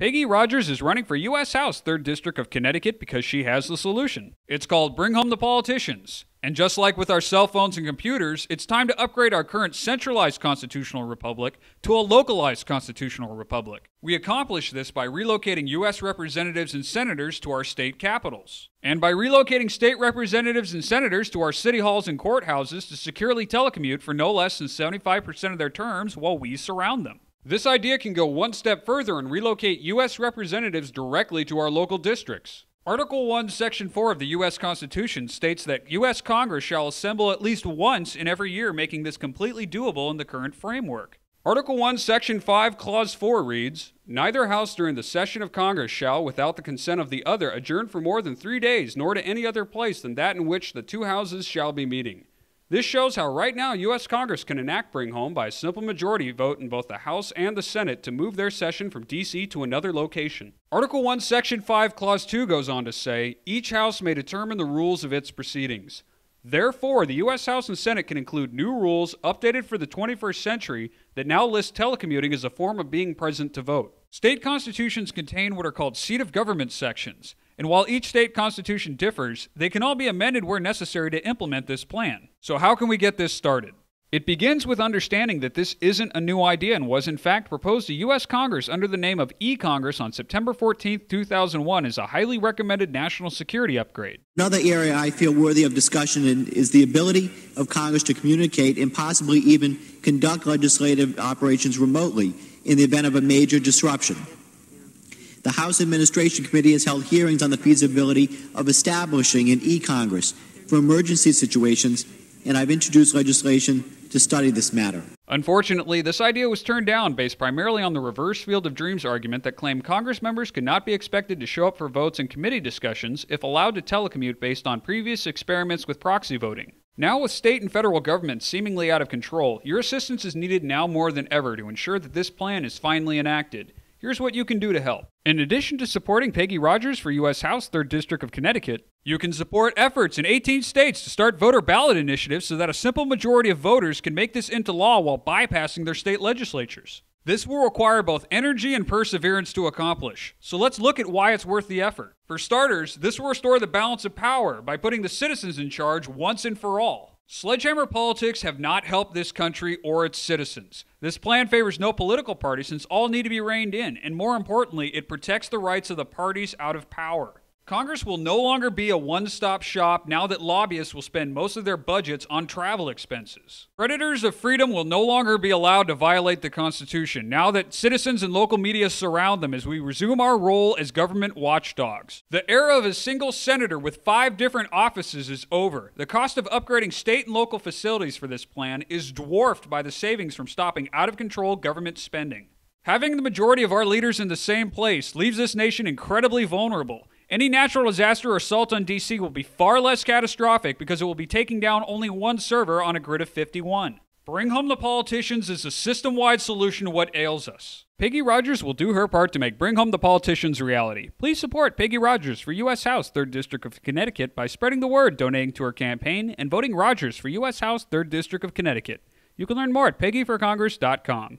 Peggy Rogers is running for U.S. House, 3rd District of Connecticut because she has the solution. It's called Bring Home the Politicians. And just like with our cell phones and computers, it's time to upgrade our current centralized constitutional republic to a localized constitutional republic. We accomplish this by relocating U.S. representatives and senators to our state capitals, and by relocating state representatives and senators to our city halls and courthouses to securely telecommute for no less than 75% of their terms while we surround them. This idea can go one step further and relocate U.S. representatives directly to our local districts. Article 1, Section 4 of the U.S. Constitution states that U.S. Congress shall assemble at least once in every year, making this completely doable in the current framework. Article 1, Section 5, Clause 4 reads, "Neither House during the session of Congress shall, without the consent of the other, adjourn for more than 3 days, nor to any other place than that in which the two houses shall be meeting." This shows how right now U.S. Congress can enact Bring Home by a simple majority vote in both the House and the Senate to move their session from D.C. to another location. Article 1, Section 5, Clause 2 goes on to say, "Each House may determine the rules of its proceedings." Therefore, the U.S. House and Senate can include new rules updated for the 21st century that now list telecommuting as a form of being present to vote. State constitutions contain what are called seat of government sections, and while each state constitution differs, they can all be amended where necessary to implement this plan. So how can we get this started? It begins with understanding that this isn't a new idea and was in fact proposed to U.S. Congress under the name of eCongress on September 14, 2001 as a highly recommended national security upgrade. Another area I feel worthy of discussion is the ability of Congress to communicate and possibly even conduct legislative operations remotely in the event of a major disruption. The House Administration Committee has held hearings on the feasibility of establishing an eCongress for emergency situations, and I've introduced legislation to study this matter. Unfortunately, this idea was turned down based primarily on the reverse field of dreams argument that claimed Congress members could not be expected to show up for votes and committee discussions if allowed to telecommute based on previous experiments with proxy voting. Now with state and federal governments seemingly out of control, your assistance is needed now more than ever to ensure that this plan is finally enacted. Here's what you can do to help. In addition to supporting Peggy Rogers for U.S. House, 3rd District of Connecticut, you can support efforts in 18 states to start voter ballot initiatives so that a simple majority of voters can make this into law while bypassing their state legislatures. This will require both energy and perseverance to accomplish, so let's look at why it's worth the effort. For starters, this will restore the balance of power by putting the citizens in charge once and for all. Sledgehammer politics have not helped this country or its citizens. This plan favors no political party since all need to be reined in, and more importantly, it protects the rights of the parties out of power. Congress will no longer be a one-stop shop now that lobbyists will spend most of their budgets on travel expenses. Predators of freedom will no longer be allowed to violate the Constitution now that citizens and local media surround them as we resume our role as government watchdogs. The era of a single senator with 5 different offices is over. The cost of upgrading state and local facilities for this plan is dwarfed by the savings from stopping out-of-control government spending. Having the majority of our leaders in the same place leaves this nation incredibly vulnerable. Any natural disaster or assault on D.C. will be far less catastrophic because it will be taking down only one server on a grid of 51. Bring Home the Politicians is a system-wide solution to what ails us. Peggy Rogers will do her part to make Bring Home the Politicians reality. Please support Peggy Rogers for U.S. House, 3rd District of Connecticut by spreading the word, donating to her campaign, and voting Rogers for U.S. House, 3rd District of Connecticut. You can learn more at peggyforcongress.com.